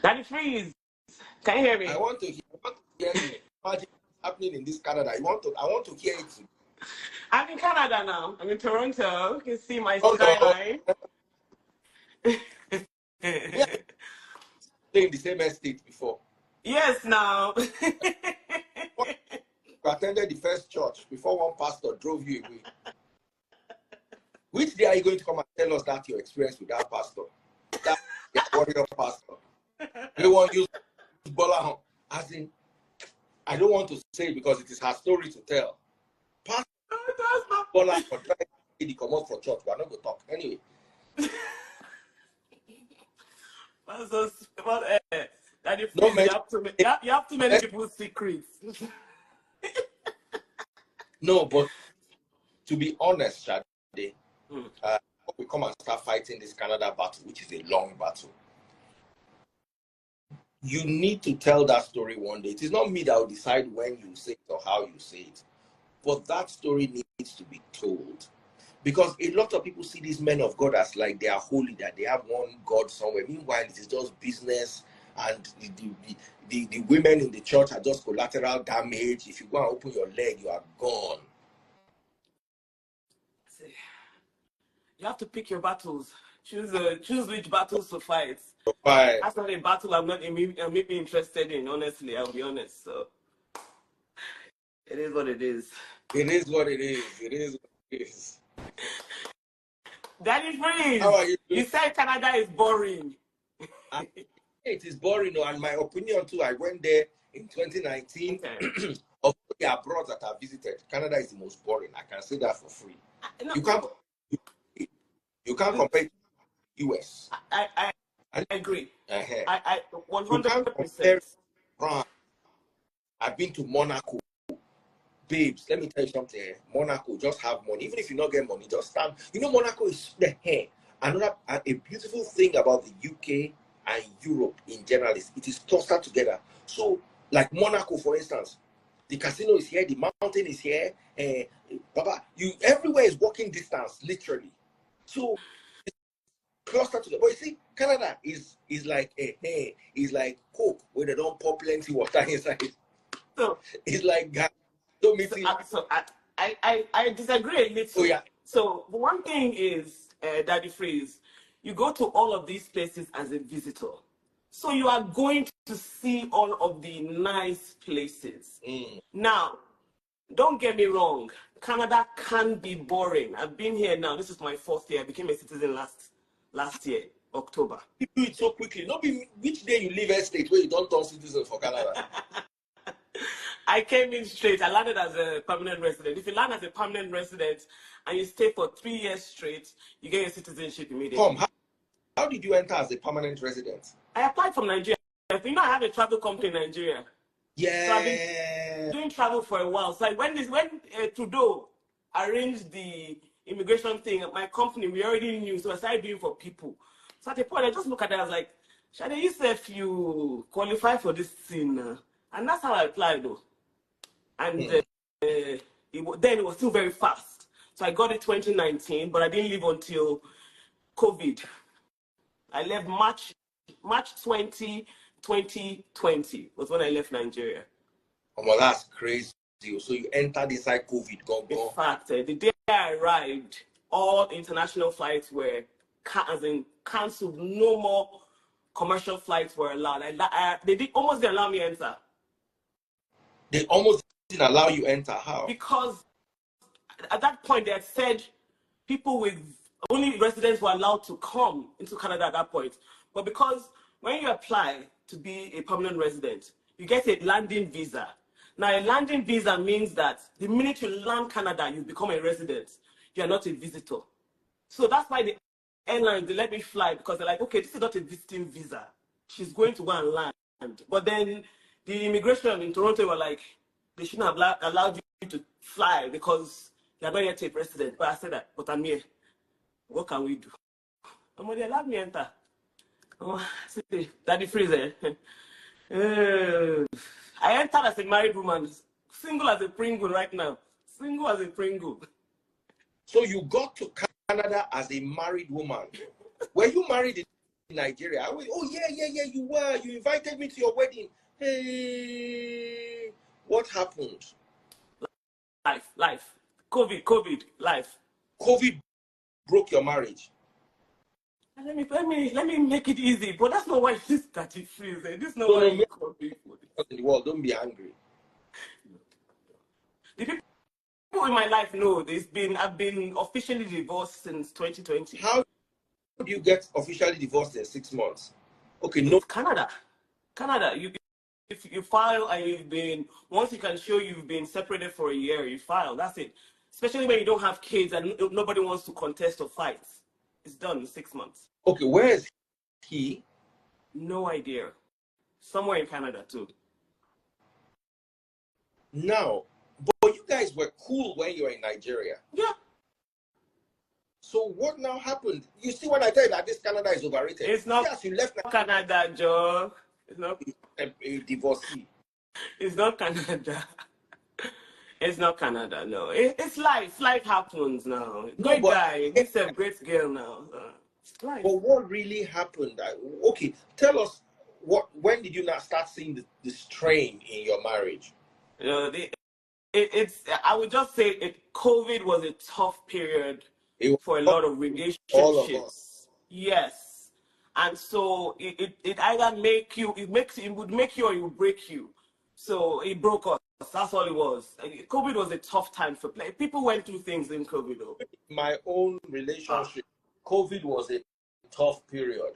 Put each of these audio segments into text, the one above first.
Daddy Freeze, can you hear me? I want to hear you. Imagine happening in this Canada. I want to hear it. I'm in Canada now. I'm in Toronto. You can see my Oh, skyline. yeah, stay in the same estate before. Yes, now. You attended the first church before one pastor drove you away. Which day are you going to come and tell us that your experience with that pastor? That warrior pastor. They want to use Bola as in, I don't want to say it because it is her story to tell. Pastor Bola for trying to come out for church. We are not going to talk. Anyway. Pastor, Daddy Freeze, No, you have too many people's secrets. No, but to be honest, Shade, we come and start fighting this Canada battle, which is a long battle. You need to tell that story one day. It is not me that will decide when you say it or how you say it, but that story needs to be told. Because a lot of people see these men of God as like they are holy, that they have one God somewhere. Meanwhile, it is just business, and the women in the church are just collateral damage. If you go and open your leg, you are gone. You have to pick your battles. Choose which battles to fight. Right. That's not a battle I'm maybe interested in, honestly. I'll be honest. So it is what it is. It is what it is. It is what it is. Daddy Freeze, how are you doing? You said Canada is boring. It is boring, and my opinion too. I went there in 2019. Okay. Of the abroad that I visited, Canada is the most boring. I can say that for free. No, you can't compare to the US. I agree. Uh-huh. I 100%. I've been to Monaco. Babes, let me tell you something. Monaco, just have money. Even if you not get money, just stand. You know, Monaco is the hair. A beautiful thing about the UK and Europe in general is it is clustered together. So, like Monaco, for instance, the casino is here, the mountain is here. Baba, everywhere is walking distance, literally. So it's clustered together. But you see, Canada is like Coke, where they don't pour plenty water inside. So it's like I disagree a little. Oh, yeah. So one thing is, Daddy Freeze, you go to all of these places as a visitor. So you are going to see all of the nice places. Now, don't get me wrong. Canada can be boring. I've been here now. This is my 4th year. I became a citizen last year, October. You do it so quickly. Not be which day you leave a state where you don't turn citizen for Canada. I came in straight. I landed as a permanent resident. If you land as a permanent resident and you stay for 3 years straight, you get your citizenship immediately. How did you enter as a permanent resident? I applied from Nigeria. You know, I have a travel company in Nigeria. Yeah. So I've been doing travel for a while. So when Trudeau arranged the immigration thing, my company, we already knew. So I started doing for people. So at a point, I just look at it, I was like, Shade, you say if you qualify for this thing, and that's how I applied, though. And then it was still very fast. So I got it 2019, but I didn't leave until COVID. I left March 20, 2020 was when I left Nigeria. Oh, well, that's crazy. So you entered inside COVID. Go. In fact, the day I arrived, all international flights were cancelled. No more commercial flights were allowed. They almost didn't allow me to enter. They almost didn't allow you enter. How? Because at that point they had said people with only residents were allowed to come into Canada at that point. But because when you apply to be a permanent resident, you get a landing visa. Now, a landing visa means that the minute you land Canada, you become a resident. You are not a visitor. So that's why the airlines, they let me fly, because they're like, okay, this is not a visiting visa. She's going to go and land. But then the immigration in Toronto were like, they shouldn't have allowed you to fly because you're not yet a resident. But I said that, but I'm here. What can we do? And they allowed me enter. Oh, Daddy Freeze. I entered as a married woman, single as a Pringle right now. Single as a Pringle. So you got to Canada as a married woman. Were you married in Nigeria. Oh yeah, you were. You invited me to your wedding. Hey, what happened? Life. COVID, life. COVID broke your marriage. Let me make it easy, but that's not why this 33 is. This is not why No, you call me for this. in the world, don't be angry. The people in my life know I've been officially divorced since 2020. How do you get officially divorced in 6 months? Okay, no. It's Canada. If you file and once you can show you've been separated for a year, you file. That's it. Especially when you don't have kids and nobody wants to contest or fight. It's done in 6 months. Okay, where is he? No idea. Somewhere in Canada too. Now, but you guys were cool when you were in Nigeria. Yeah. So what now happened? You see, when I tell you that this Canada is overrated, It's not yes, you left Canada, Joe. It's not a divorcee. It's not Canada. It's not Canada, no. It's life. Life happens now. Great guy. This is a great girl now. It's life. But what really happened? Okay, tell us, when did you not start seeing the strain in your marriage? You know, I would just say COVID was a tough period for a lot of relationships. All of us. Yes. And so it either would make you or it would break you. So it broke us. That's all it was. COVID was a tough time for play. People went through things in COVID though. My own relationship, COVID was a tough period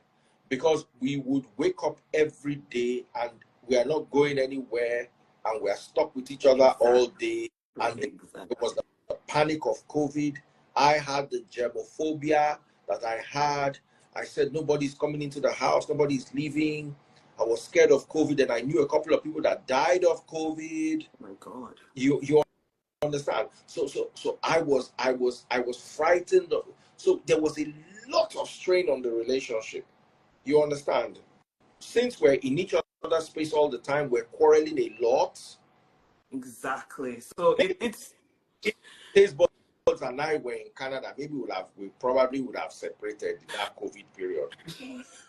because we would wake up every day and we are not going anywhere and we are stuck with each other all day. And it was the panic of COVID. I had the germophobia that I had. I said, nobody's coming into the house, nobody's leaving. I was scared of COVID, and I knew a couple of people that died of COVID. Oh my God. You understand? So I was frightened. So there was a lot of strain on the relationship. You understand? Since we're in each other's space all the time, we're quarreling a lot. Exactly. So it's his boss and I were in Canada. Maybe we probably would have separated in that COVID period.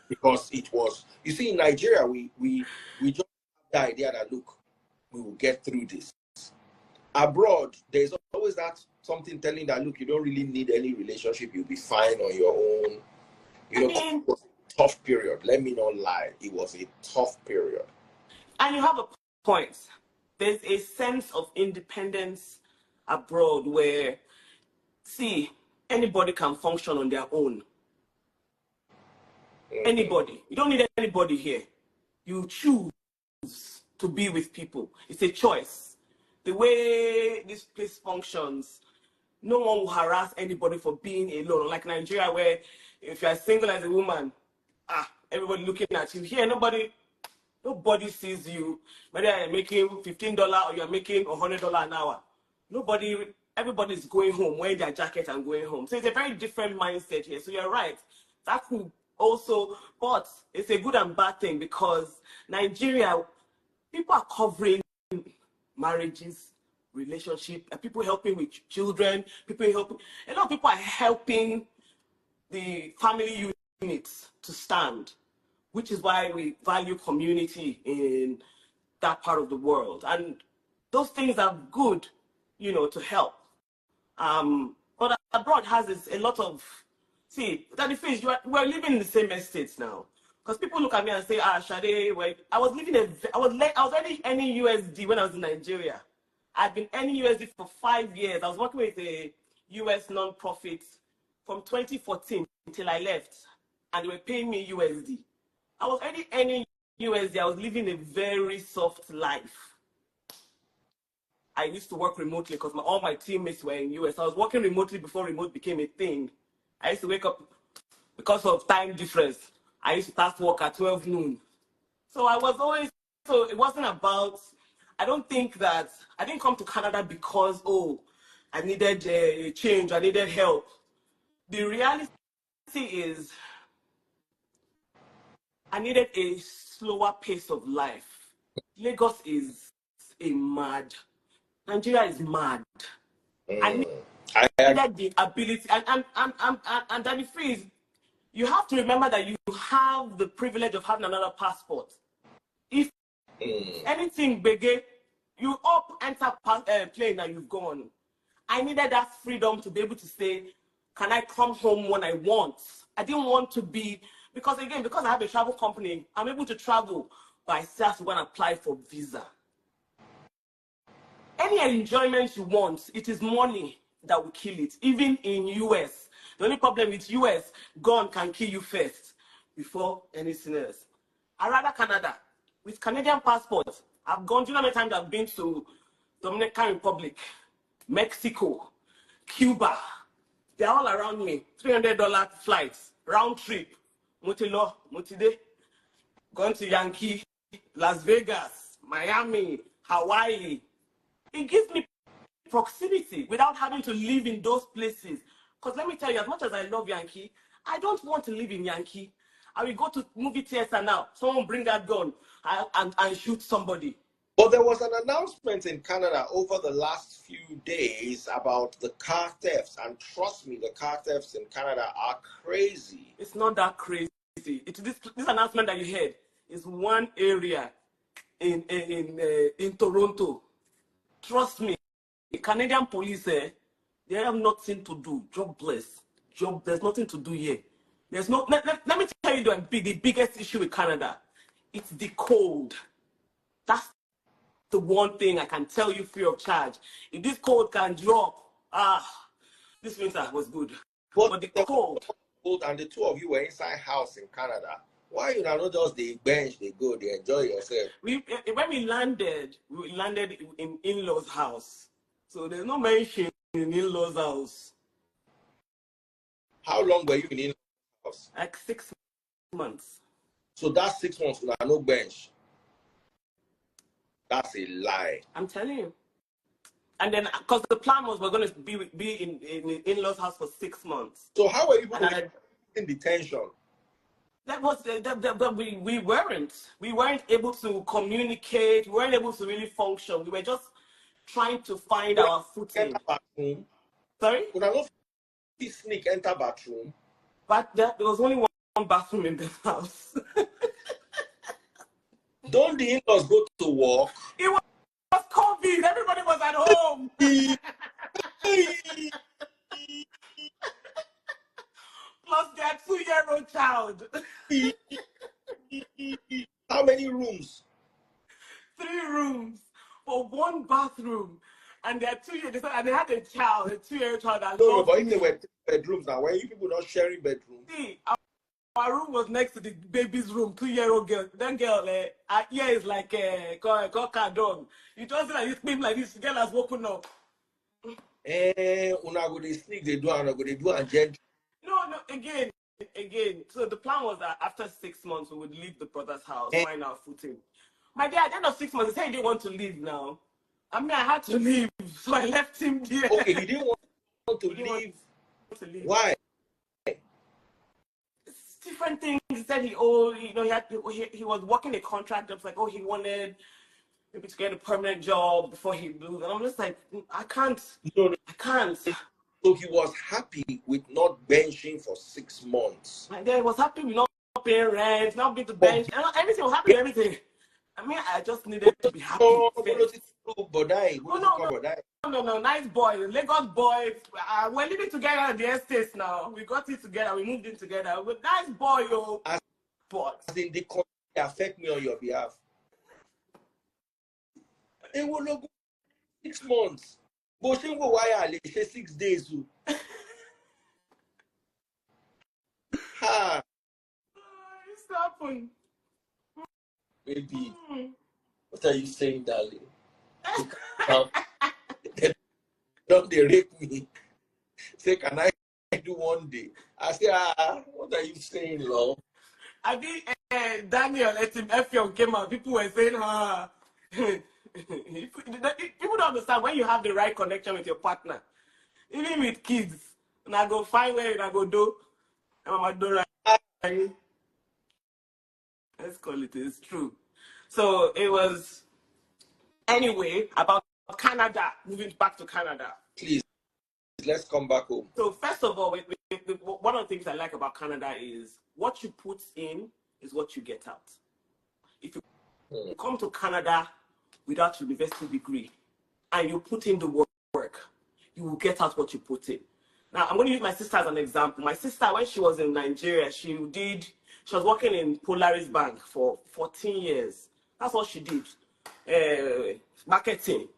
Because it was, you see, in Nigeria, we just have the idea that, look, we will get through this. Abroad, there's always that something telling that, look, you don't really need any relationship. You'll be fine on your own. It was a tough period. Let me not lie. It was a tough period. And you have a point. There's a sense of independence abroad where, see, anybody can function on their own. Anybody. You don't need anybody here. You choose to be with people. It's a choice. The way this place functions, no one will harass anybody for being alone. Like Nigeria, where if you're single as a woman, everybody looking at you. Here, nobody sees you. Whether you're making $15 or you're making $100 an hour. Everybody's going home, wearing their jacket and going home. So it's a very different mindset here. So you're right. That could also, but it's a good and bad thing because Nigeria, people are covering marriages, relationship, people helping with children, a lot of people are helping the family units to stand, which is why we value community in that part of the world. And those things are good, to help. But abroad has a lot of, that the thing is, we're living in the same estates now. Because people look at me and say, Shade, I was earning any USD when I was in Nigeria. I've been earning USD for 5 years. I was working with a US non-profit from 2014 until I left. And they were paying me USD. I was already earning USD. I was living a very soft life. I used to work remotely because all my teammates were in US. I was working remotely before remote became a thing. I used to wake up because of time difference. I used to start work at 12 noon. So it wasn't about, I don't think that, I didn't come to Canada because, I needed a change, I needed help. The reality is, I needed a slower pace of life. Lagos is Nigeria is mad. I needed the ability, and Danny Freeze, you have to remember that you have the privilege of having another passport. If anything big, you up enter plane and you've gone. I needed that freedom to be able to say, can I come home when I want? I didn't want to be, because again, because I have a travel company, I'm able to travel, but I still have to go and apply for visa. Any enjoyment you want, it is money that will kill it. Even in US, the only problem with US, gun can kill you first before anything else. I rather Canada. With Canadian passport, I've gone, do you know how many times I've been to Dominican Republic, Mexico, Cuba? They're all around me. $300 flights, round trip. Mutilo, Mutide, gone to Yankee, Las Vegas, Miami, Hawaii. It gives me proximity without having to live in those places. Because let me tell you, as much as I love Yankee, I don't want to live in Yankee. I will go to movie theater now. Someone bring that gun and shoot somebody. But there was an announcement in Canada over the last few days about the car thefts. And trust me, the car thefts in Canada are crazy. It's not that crazy. This announcement that you heard is one area in Toronto. Trust me, the Canadian police, they have nothing to do. Job bless. There's nothing to do here. There's no. Let me tell you the biggest issue with Canada. It's the cold. That's the one thing I can tell you free of charge. If this cold can drop, this winter was good. But the cold. And the two of you were inside house in Canada. Why you not just the bench, they go, they enjoy yourself? When we landed in in-laws' house. So there's no mention in in-laws' house. How long were you in in-laws' house? Like 6 months. So that's 6 months without no bench. That's a lie. I'm telling you. And then, because the plan was we're going to be in in-laws' house for 6 months. So how were you in detention? That was we weren't able to communicate. We weren't able to really function. We were just trying to find our footing. Bathroom? Sorry? Could I not sneak enter bathroom? But there was only one bathroom in the house. Don't the in-laws go to work? It was COVID. Everybody was at home. Plus their 2-year-old child. How many rooms? 3 rooms for 1 bathroom. And they're 2 years, and they had a child, a 2-year-old child. No, but if they were 3 bedrooms now, were you people not sharing bedrooms? See, our room was next to the baby's room, 2-year-old girl. That girl, her ear is like a dog. You just see like this beam like this, the girl has woken up. Una go dey sneak, they do and gently. No, again. So the plan was that after 6 months, we would leave the brother's house, find our footing. My dad, at the end of 6 months, he said he didn't want to leave now. I mean, I had to leave, so I left him there. Okay, he didn't want to leave. Why? It's different things. He said he was working a contract. It was like, he wanted maybe to get a permanent job before he moved. And I'm just like, I can't. No. I can't. So he was happy with not benching for 6 months. My dad was happy with not paying rent, not being to bench. Everything was happy with everything. I mean, I just needed to be happy. No, nice boy, Lagos boy. We're living together in the estates now. We got it together. We moved in together. But nice boy, yo. As in the country affect me on your behalf. It will not go 6 months. But why are they 6 days? Ha! It's happened. Baby, what are you saying, darling? Don't they rape me? Say, can I do one day? I say, what are you saying, love? I think Daniel Effiong came out. People were saying, people don't understand when you have the right connection with your partner. Even with kids, and I go find where I go do, and Mama do right. Let's call it. It's true. So it was anyway about Canada. Moving back to Canada. Please Let's come back home. So first of all, one of the things I like about Canada is what you put in is what you get out. If you come to Canada without university degree and you put in the work, you will get out what you put in. Now, I'm going to use my sister as an example. My sister, when she was in Nigeria, she was working in Polaris Bank for 14 years. That's what she did, marketing.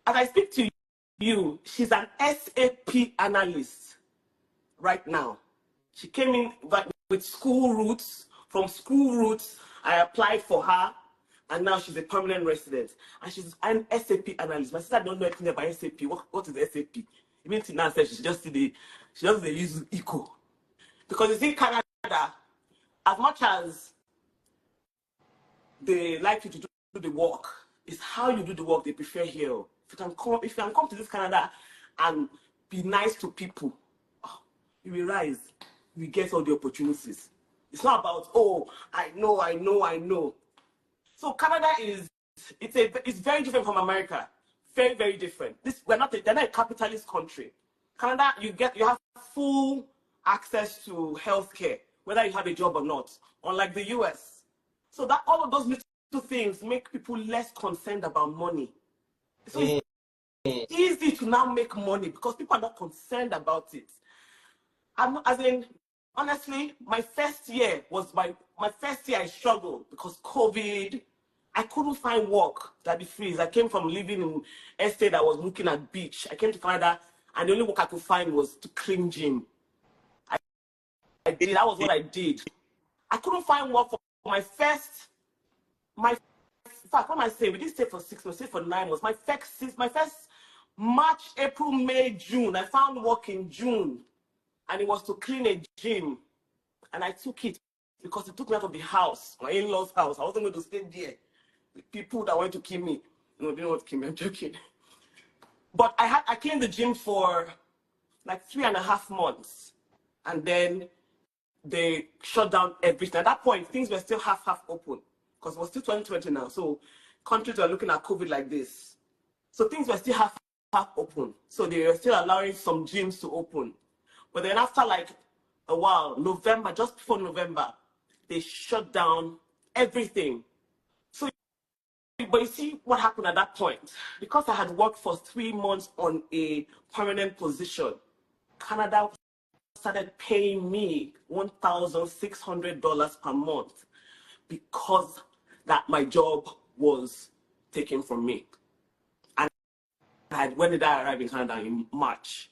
As I speak to you, she's an SAP analyst right now. She came in with school roots. From school roots, I applied for her, and now she's a permanent resident. And she's an SAP analyst. My sister don't know anything about SAP. What is SAP? Even Tina said she just use eco. Because you see, Canada, as much as they like you to do the work, it's how you do the work they prefer here. If you can come to this Canada and be nice to people, you will rise. You will get all the opportunities. It's not about, oh, I know. So Canada it's very different from America. Very, very different. They're not a capitalist country. Canada, you have full access to healthcare, whether you have a job or not, unlike the US. So that all of those little things make people less concerned about money. So it's easy to now make money because people are not concerned about it. Honestly, my first year I struggled because COVID. I couldn't find work that be free. I came from living in estate that was looking at beach. I came to Canada, and the only work I could find was to clean gym. That was what I did. I couldn't find work for in fact, what am I saying? We didn't stay for 6 months, stay for 9 months. My first March, April, May, June. I found work in June, and it was to clean a gym, and I took it because it took me out of the house, my in-laws' house. I wasn't going to stay there. The people that wanted to kill me. No, they didn't want to kill me. I'm joking. But I cleaned the gym for like 3.5 months, and then they shut down everything. At that point, things were still half open because it was still 2020 now. So countries were looking at COVID like this. So things were still half open. So they were still allowing some gyms to open. But then after like a while, November, just before November, they shut down everything. So, but you see what happened at that point? Because I had worked for 3 months on a permanent position, Canada started paying me $1,600 per month because that my job was taken from me. And when did I arrive in Canada? In March.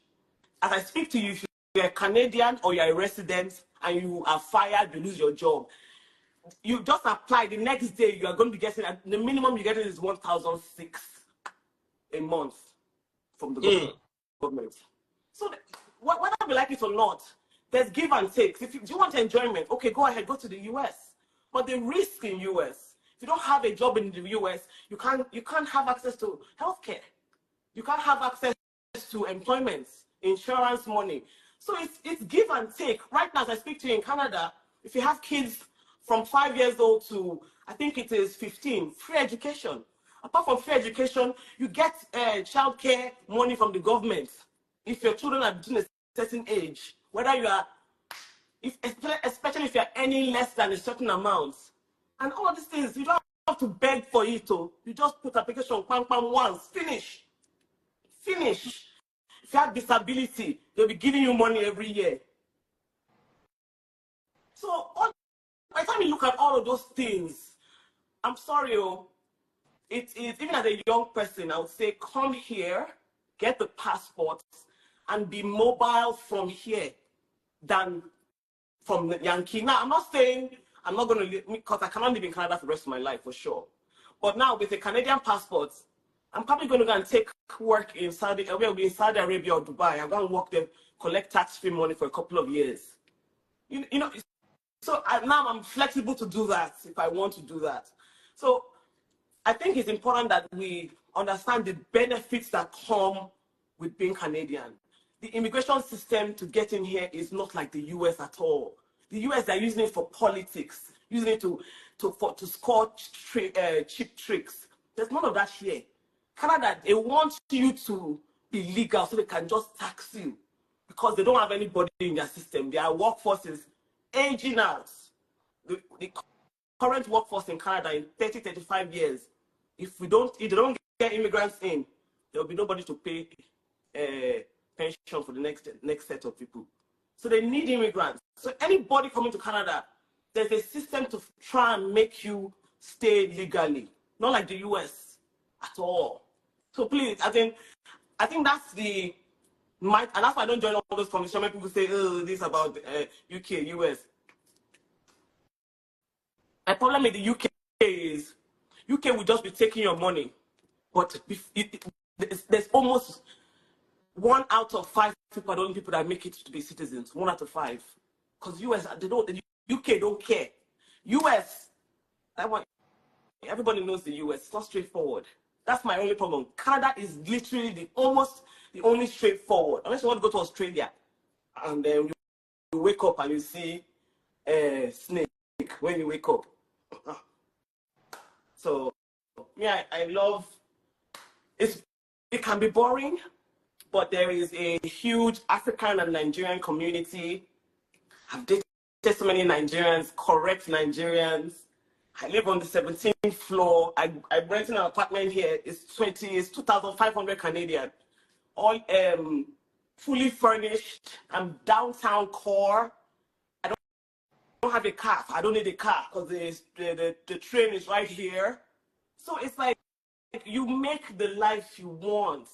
As I speak to you, if you're a Canadian or you're a resident and you are fired, you lose your job, you just apply. The next day, you are going to be getting, the minimum you're getting is 1,006 a month from the government. So whether we like it or not, there's give and take. If you want enjoyment, okay, go ahead, go to the US. But the risk in US, if you don't have a job in the US, you can't have access to healthcare. You can't have access to employment, insurance, money. So it's give and take. Right now, as I speak to you in Canada, if you have kids from 5 years old to, I think it is 15, free education. Apart from free education, you get childcare money from the government. If your children are between a certain age, whether you are, especially if you're earning less than a certain amount, and all of these things, you don't have to beg for it. You just put application, pam, once, finish. If you have disability, they'll be giving you money every year. So by the time you look at all of those things, I'm sorry, it is, even as a young person, I would say come here, get the passport, and be mobile from here than from the Yankee. Now, I'm not saying I'm not going to live, because I cannot live in Canada for the rest of my life, for sure. But now, with a Canadian passport, I'm probably going to go and take work in Saudi Arabia or Dubai. I'm going to work there, collect tax-free money for a couple of years. You know, so now I'm flexible to do that if I want to do that. So I think it's important that we understand the benefits that come with being Canadian. The immigration system to get in here is not like the US at all. The US, they're using it for politics, using it to score cheap tricks. There's none of that here. Canada, they want you to illegal so they can just tax you because they don't have anybody in their system. Their workforce is aging out. The current workforce in Canada in 30, 35 years, if they don't get immigrants in, there will be nobody to pay pension for the next set of people. So they need immigrants. So anybody coming to Canada, there's a system to try and make you stay legally, not like the US at all. So please, I think that's the might, and that's why I don't join all those conversations when people say, "Oh, this about UK, US." My problem with the UK is UK will just be taking your money, but there's almost 1 out of 5 people are the only people that make it to be citizens. 1 out of 5, because US the UK don't care. US, everybody knows the US. It's not straightforward. That's my only problem. Canada is literally almost the only straightforward. Unless you want to go to Australia, and then you wake up and you see a snake when you wake up. So, yeah, I love it. It can be boring, but there is a huge African and Nigerian community. I've dated so many Nigerians, correct Nigerians. I live on the 17th floor. I'm renting an apartment here. It's 2,500 Canadian. All fully furnished. I'm downtown core. I don't have a car. I don't need a car because the train is right here. So it's like you make the life you want.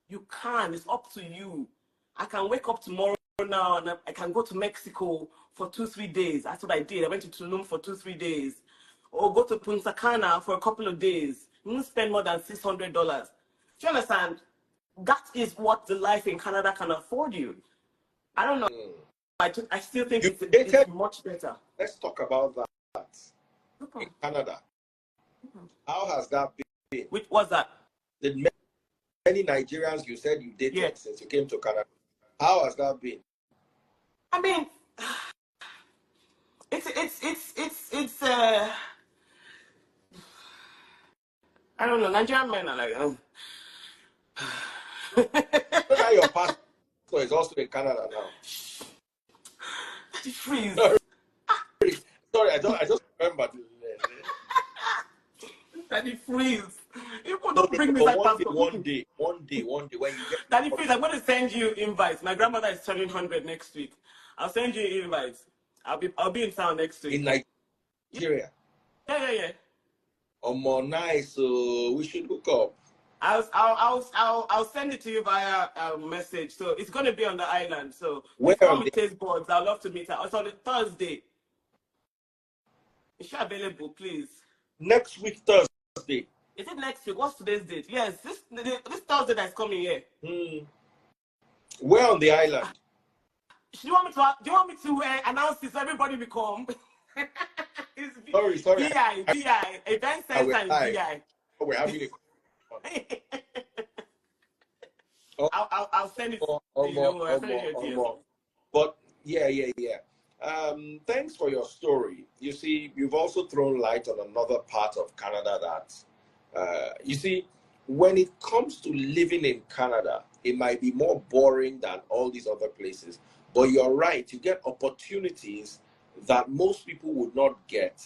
You can. It's up to you. I can wake up tomorrow now and I can go to Mexico for 2-3 days. That's what I did. I went to Tulum for 2-3 days. Or go to Punta Cana for a couple of days. You won't spend more than $600. Do you understand? That is what the life in Canada can afford you. I don't know. I still think it's much better. Let's talk about that. In Canada. How has that been? Which was that? The many Nigerians you said you dated since you came to Canada. How has that been? I mean, it's I don't know. Nigerian men are like, Now your pastor is also in Canada now. Freeze. Sorry, I just remembered. Daddy Freeze. You don't bring me that pastor. One day, when you get Daddy Freeze, I'm going to send you invites. My grandmother is turning 100 next week. I'll send you invites. I'll be in town next week. In Nigeria. Yeah. More nice. So we should hook up. I'll send it to you via message. So it's going to be on the island. So where come and taste boards. I'd love to meet her. It's on the Thursday. Is she available, please? Next week, Thursday. Is it next week? What's today's date? Yes, this Thursday that's coming here. Where on the island? Do you want me to announce this? Everybody will come. Sorry. DI, event center and DI. Oh, we're having a I'll send it to you. But yeah. Thanks for your story. You see, you've also thrown light on another part of Canada that, you see, when it comes to living in Canada, it might be more boring than all these other places. But you're right, you get opportunities that most people would not get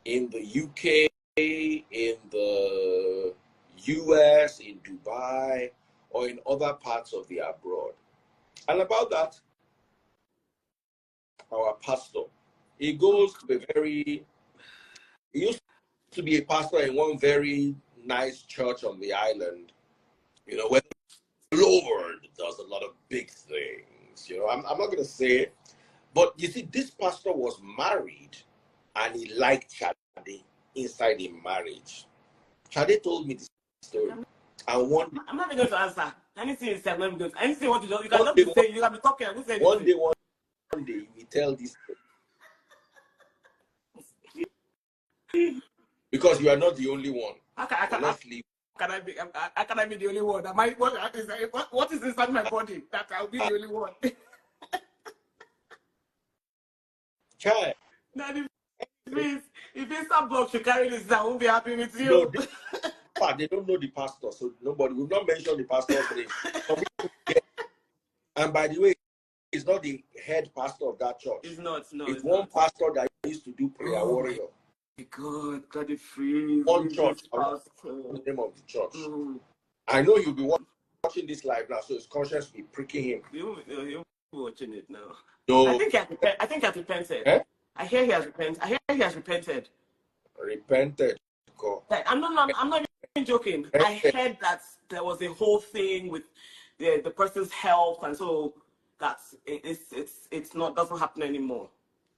in the UK, in the US, in Dubai, or in other parts of the abroad. And about that, our pastor, he used to be a pastor in one very nice church on the island, where the Lord does a lot of big things. I'm not going to say it, but you see, this pastor was married and he liked Shade inside in marriage. Shade told me this story. And one day, I'm not going to answer. Anything you said, I'm not anything what you do, you cannot be saying, you can be talking. One day, we tell this story. Because you are not the only one. Let's leave. Can I be the only one? What is inside my body that I'll be the only one? Child. Please, if Insta blog should carry this, I won't be happy with you. They don't know the pastor, so nobody will not mention the pastor's name. And by the way, he's not the head pastor of that church. It's not. No, it's one not. pastor that used to do prayer warrior. God, God, it frees. One church. The name of the church. I know you'll be watching this live now, so his conscience will be pricking him. You'll be watching it now. No. I think he has repented. Eh? I hear he has repented. Repented. God. Like, I'm not even joking. I heard that there was a whole thing with the person's health, and so that's it's not doesn't happen anymore.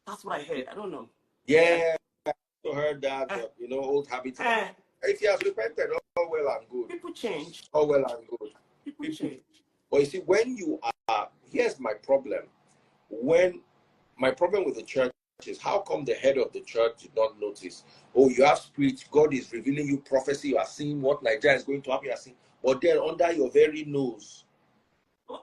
That's what I heard. I don't know. Yeah, I also heard that, but old habits. If he has repented, all well and good. People change. All well and good. People change. But you see, when you are, here's my problem. My problem with the church is, how come the head of the church did not notice? Oh, you have spirit, God is revealing you prophecy, you are seeing what Nigeria is going to happen, you are seeing, but then under your very nose.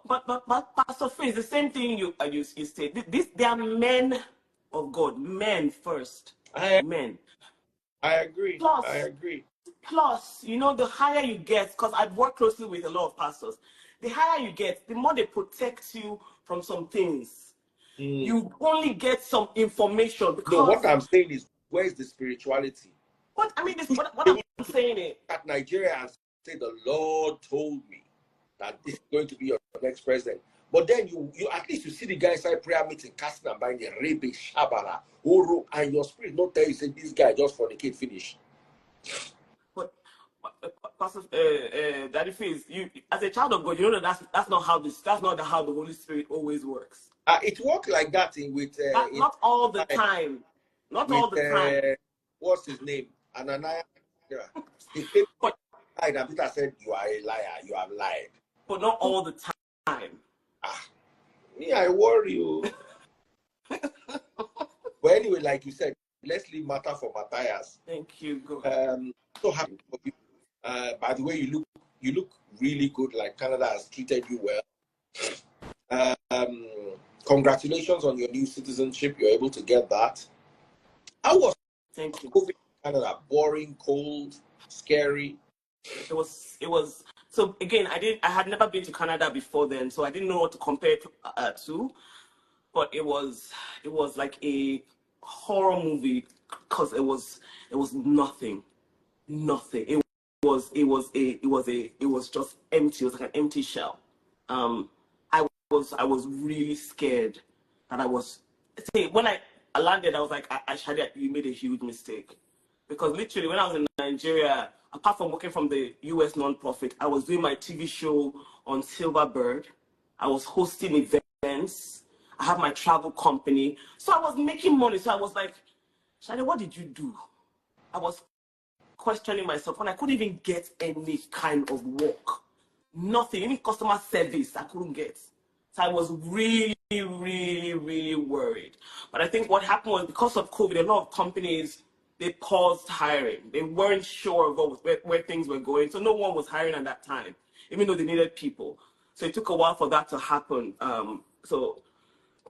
But Pastor Free, the same thing you said. They are men of God, men first. Men. I agree. Plus, the higher you get, because I've worked closely with a lot of pastors, the higher you get, the more they protect you from some things. You only get some information because. No, what I'm saying is, where's the spirituality? What I mean is, what I'm saying is, at Nigeria and say, the Lord told me that this is going to be your next president. But then you at least you see the guy inside prayer meeting casting and buying the rebe shabara oro, and your spirit not tell you, say, this guy just fornicate finish. But Pastor Daddy Fizz, you as a child of God, you know that's not how the Holy Spirit always works. It worked like that not all the time. Not all the time. What's his name? Ananias. He came and Peter said, "You are a liar. You have lied." But not all the time. Me, I worry you. But anyway, like you said, let's leave matter for Matthias. Thank you. Go. So happy for you. By the way, you look really good. Like Canada has treated you well. Congratulations on your new citizenship. You're able to get that. How was Thank you. COVID in Canada? Boring, cold, scary? It was. So again, I had never been to Canada before then, so I didn't know what to compare to. But it was like a horror movie because it was nothing. It was just empty. It was like an empty shell. I was really scared, and when I landed, I was like, Shadi, you made a huge mistake, because literally when I was in Nigeria, apart from working from the US nonprofit, I was doing my TV show on Silverbird. I was hosting events. I have my travel company, so I was making money. So I was like, Shadi, what did you do? I was questioning myself when I couldn't even get any kind of work. Nothing, any customer service I couldn't get. So I was really, really, really worried. But I think what happened was, because of COVID, a lot of companies, they paused hiring. They weren't sure of where things were going. So no one was hiring at that time, even though they needed people. So it took a while for that to happen. So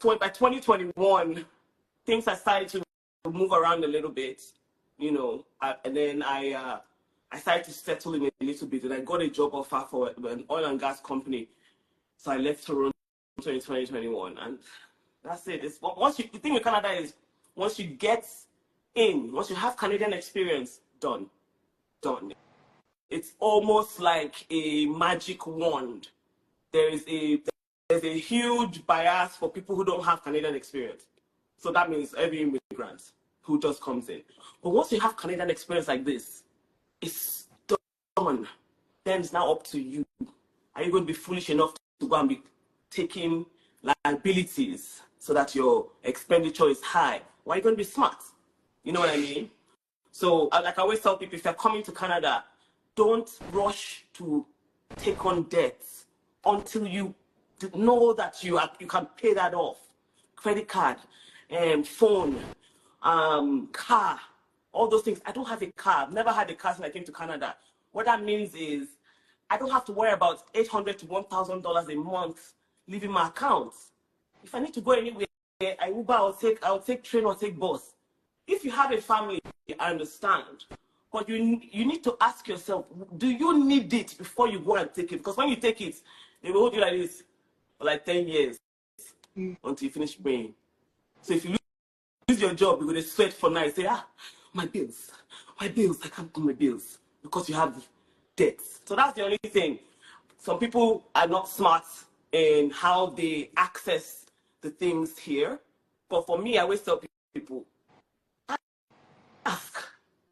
by 2021, things had started to move around a little bit, and then I started to settle in a little bit, and I got a job offer for an oil and gas company. So I left Toronto in 2021, and that's it. The thing with Canada is, once you have Canadian experience, done. It's almost like a magic wand. There's a huge bias for people who don't have Canadian experience. So that means every immigrant who just comes in. But once you have Canadian experience like this, it's done. Then it's now up to you. Are you going to be foolish enough to go and be taking liabilities so that your expenditure is high? Or are you going to be smart? You know what I mean? So, like I always tell people, if you're coming to Canada, don't rush to take on debts until you know that you can pay that off. Credit card, phone, car, all those things. I don't have a car. I've never had a car since I came to Canada. What that means is I don't have to worry about $800 to $1,000 a month leaving my account. If I need to go anywhere, I Uber, I'll take train or take bus. If you have a family, I understand. But you need to ask yourself, do you need it before you go and take it? Because when you take it, they will hold you like this for like 10 years until you finish paying. So if you lose your job, you're going to sweat for night. Say, my bills, I can't pay my bills because you have debts. So that's the only thing. Some people are not smart in how they access the things here. But for me, I always tell people,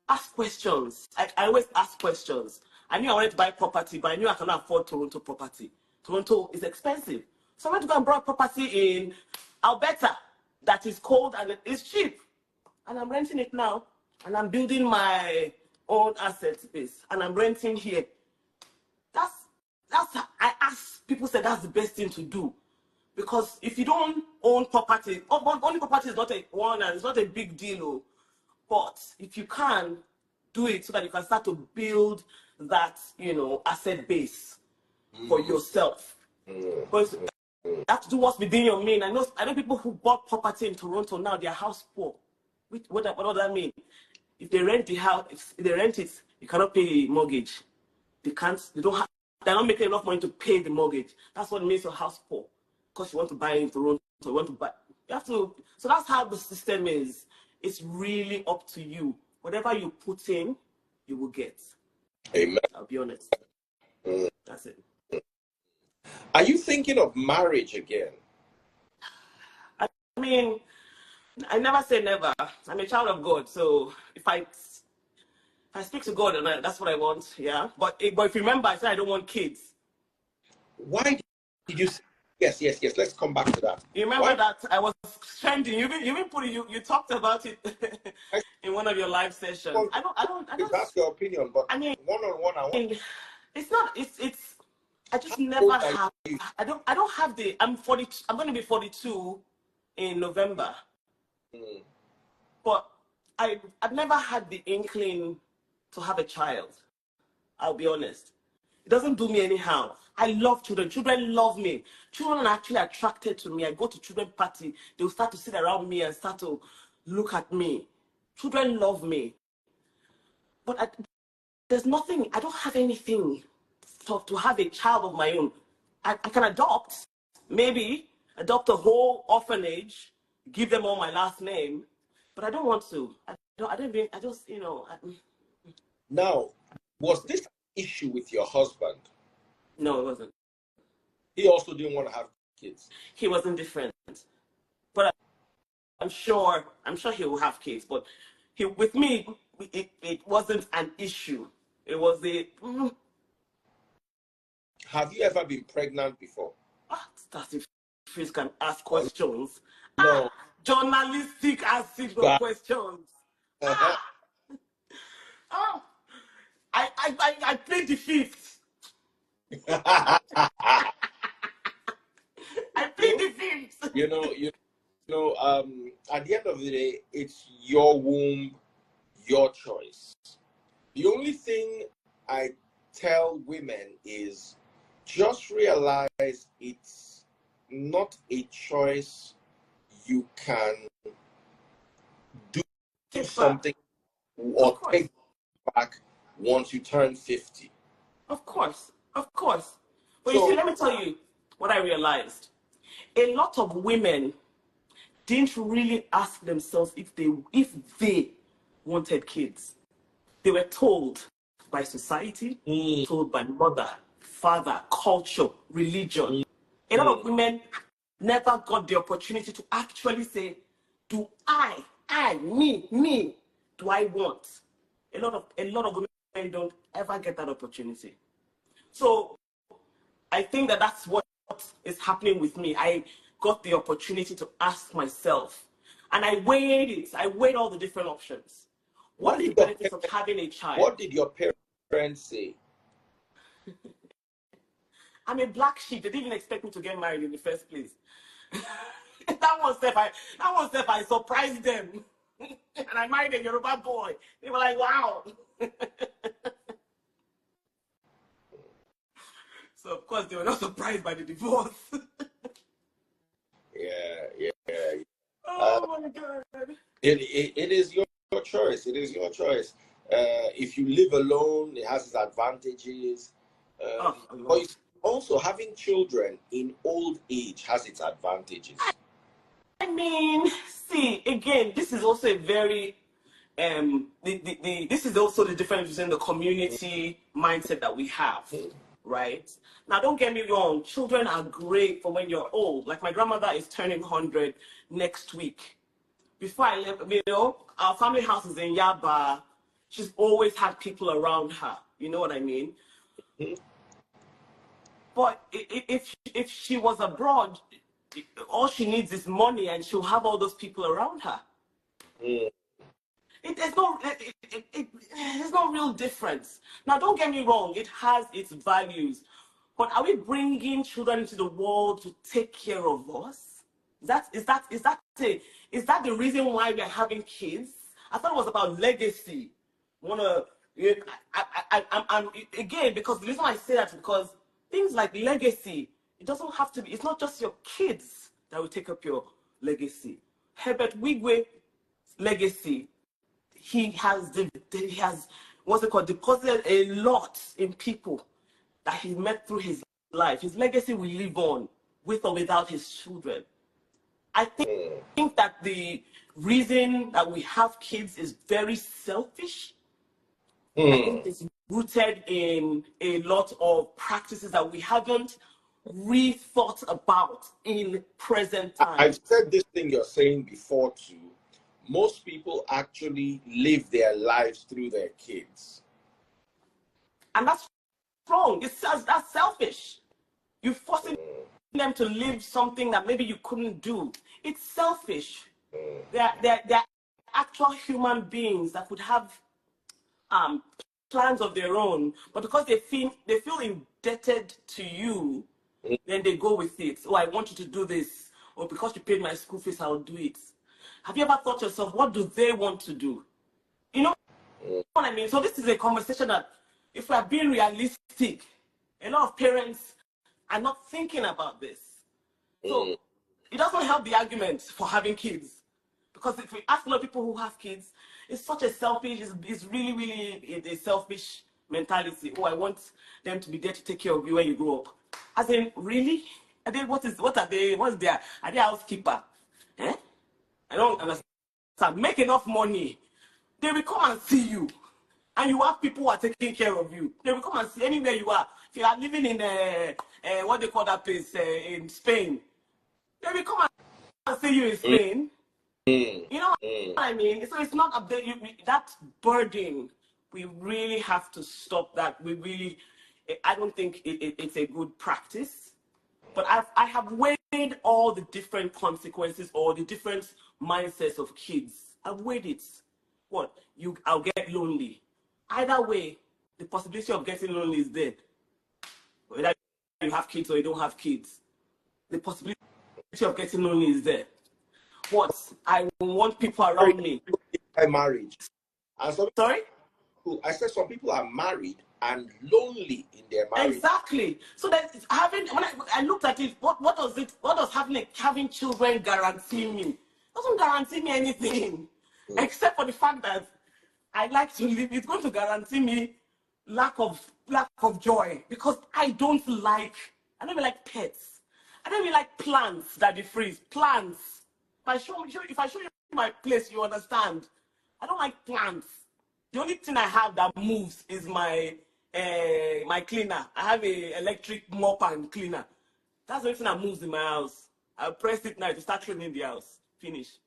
ask questions. I always ask questions. I knew I wanted to buy property, but I knew I cannot afford Toronto property. Toronto is expensive. So I went to go and buy property in Alberta that is cold and it's cheap. And I'm renting it now. And I'm building my own asset base. And I'm renting here. I ask people, say that's the best thing to do. Because if you don't own property, owning property is not it's not a big deal. But if you can do it so that you can start to build that, asset base for yourself. Because you have to do what's within your means. I know people who bought property in Toronto now, they're house poor. What does that mean? If they rent the house, if they rent it, you cannot pay the mortgage. They're not making enough money to pay the mortgage. That's what it means you're house poor. Because you want to buy in Toronto, you have to, so that's how the system is. It's really up to you. Whatever you put in, you will get. Amen. I'll be honest. That's it. Are you thinking of marriage again? I mean, I never say never. I'm a child of God, so if I speak to God, and that's what I want, yeah. But if you remember, I said I don't want kids. Why did you say yes? Let's come back to that. You remember that I was trending. You talked about it in one of your live sessions. I don't. That's your opinion, but I mean, one-on-one, it's not. It's. I just never have. I don't have the. I'm 40. I'm going to be 42 in November. But I've never had the inkling to have a child. I'll be honest. It doesn't do me anyhow. I love children. Children love me. Children are actually attracted to me. I go to children party. They'll start to sit around me and start to look at me. Children love me. But there's nothing. I don't have anything to have a child of my own. I can adopt. Maybe adopt a whole orphanage. Give them all my last name. But I don't want to. Now, was this an issue with your husband? No, it wasn't. He also didn't want to have kids. He was indifferent. But I'm sure he will have kids. But with me, it wasn't an issue. It was Have you ever been pregnant before? That's if you can ask questions. No. Journalistic asking questions. I plead the fifth. I plead the fifth. At the end of the day, it's your womb, your choice. The only thing I tell women is just realize it's not a choice you can do something or take back once you turn 50. Of course. But you see, let me tell you what I realized. A lot of women didn't really ask themselves if they wanted kids. They were told by society, told by mother, father, culture, religion. A lot of women never got the opportunity to actually say, do me, do I want? A lot of women don't ever get that opportunity. So I think that's what is happening with me. I got the opportunity to ask myself, and I weighed it. I weighed all the different options. What is the benefits of having a child? What did your parents say? I'm a black sheep. They didn't even expect me to get married in the first place. That one step I surprised them. And I married a Yoruba boy. They were like, wow. So of course they were not surprised by the divorce. Yeah. Oh my God. It is your choice. It is your choice. If you live alone, it has its advantages. But it's also having children in old age has its advantages. I mean, see, again, this is also a very this is also the difference between the community mindset that we have, right? Now, don't get me wrong, children are great for when you're old. Like my grandmother is turning 100 next week. Before I left, our family house is in JAPA. She's always had people around her. You know what I mean? But if she was abroad, all she needs is money, and she'll have all those people around her. There's no real difference. Now, don't get me wrong; it has its values, but are we bringing children into the world to take care of us? Is that the reason why we're having kids? I thought it was about legacy. I'm again, because the reason why I say that is because things like legacy, it doesn't have to be. It's not just your kids that will take up your legacy. Herbert Wigwe's legacy. He has deposited a lot in people that he met through his life. His legacy will live on with or without his children. I think that the reason that we have kids is very selfish. I think it's rooted in a lot of practices that we haven't rethought about in present time. I've said this thing you're saying before too. Most people actually live their lives through their kids. And that's wrong. That's selfish. You're forcing them to live something that maybe you couldn't do. It's selfish. They're actual human beings that would have plans of their own, but because they feel indebted to you, then they go with it. Oh, I want you to do this. Or because you paid my school fees, I'll do it. Have you ever thought to yourself, what do they want to do? You know what I mean? So this is a conversation that, if we are being realistic, a lot of parents are not thinking about this. So it doesn't help the argument for having kids. Because if we ask a lot of people who have kids, it's such a selfish, it's really, really a selfish mentality. Oh, I want them to be there to take care of you when you grow up. As in, really? Are they housekeeper? Eh? I don't understand. Make enough money. They will come and see you. And you have people who are taking care of you. They will come and see anywhere you are. If you are living in, what they call that place, in Spain, they will come and see you in Spain. You know what I mean? So it's not that burden. We really have to stop that. I don't think it's a good practice. But I have weighed all the different consequences or the different mindsets of kids. I've weighed it. I'll get lonely. Either way, the possibility of getting lonely is there. Whether you have kids or you don't have kids, the possibility of getting lonely is there. I want people around me. Marriage. Sorry? I said some people are married and lonely in their marriage. Exactly. So that when I looked at it, what does having children guarantee me? It doesn't guarantee me anything, except for the fact that I like to live. It's going to guarantee me lack of joy, because I don't even like pets. I don't even like plants that they freeze. Plants. If I show you my place, you understand. I don't like plants. The only thing I have that moves is my cleaner. I have a electric mop and cleaner. That's the only thing that moves in my house. I press it now to start cleaning the house. Finish.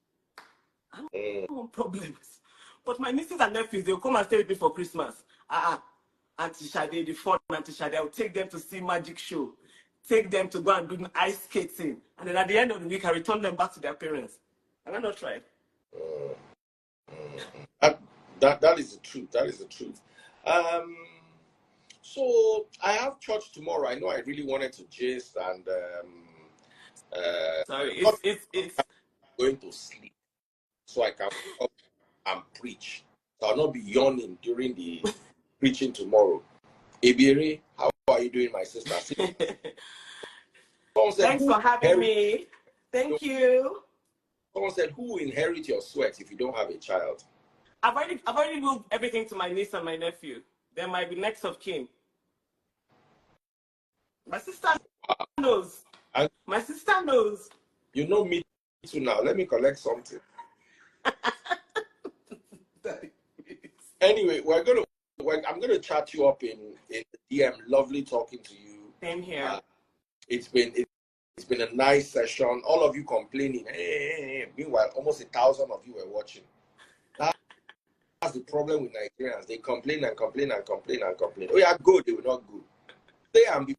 I don't want problems. But my nieces and nephews, they'll come and stay with me for Christmas. Auntie Shade, the fun Auntie Shade, I'll take them to see magic show. Take them to go and do ice skating. And then at the end of the week, I return them back to their parents. Have I not tried? That is the truth. That is the truth. So I have church tomorrow. I know I really wanted to gist and sorry, it's going to sleep so I can wake up and preach. So I'll not be yawning during the preaching tomorrow. Ebere, how are you doing, my sister? Thanks for having me. Thank you. Someone said, who will inherit your sweat if you don't have a child? I've already moved everything to my niece and my nephew. There might be next of kin. My sister knows. And My sister knows. you know me too now. Let me collect something. Anyway, I'm gonna chat you up in the DM. Lovely talking to you. Same here. It's been a nice session. All of you complaining. Hey. Meanwhile, almost 1,000 of you were watching. That's the problem with Nigerians. They complain and complain and complain and complain. Oh yeah, go. They will not go. Stay and be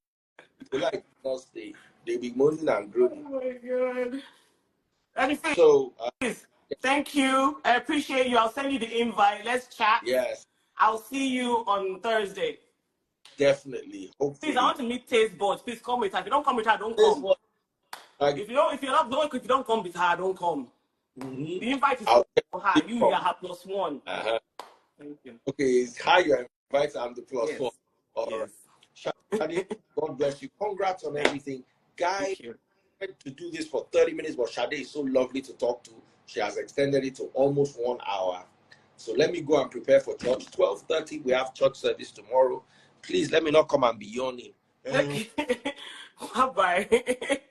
polite. Not stay. They be moaning and groaning. Oh my God. Anything. So thank you. I appreciate you. I'll send you the invite. Let's chat. yes, I'll see you on Thursday. definitely. Hopefully. Please, I want to meet Taste Boards. Please come with her. If you don't come with her, don't come. If you don't come with her, don't come. Mm-hmm. The invite is for her. You are her +1. Uh-huh. Thank you. Okay, it's how you invite. I'm the +1. Yes. All Yes. right. Shade, God bless you. Congrats on everything, guys. To do this for 30 minutes, but Shade is so lovely to talk to. She has extended it to almost 1 hour. So let me go and prepare for church. 12:30, we have church service tomorrow. Please let me not come and be yawning. Bye-bye.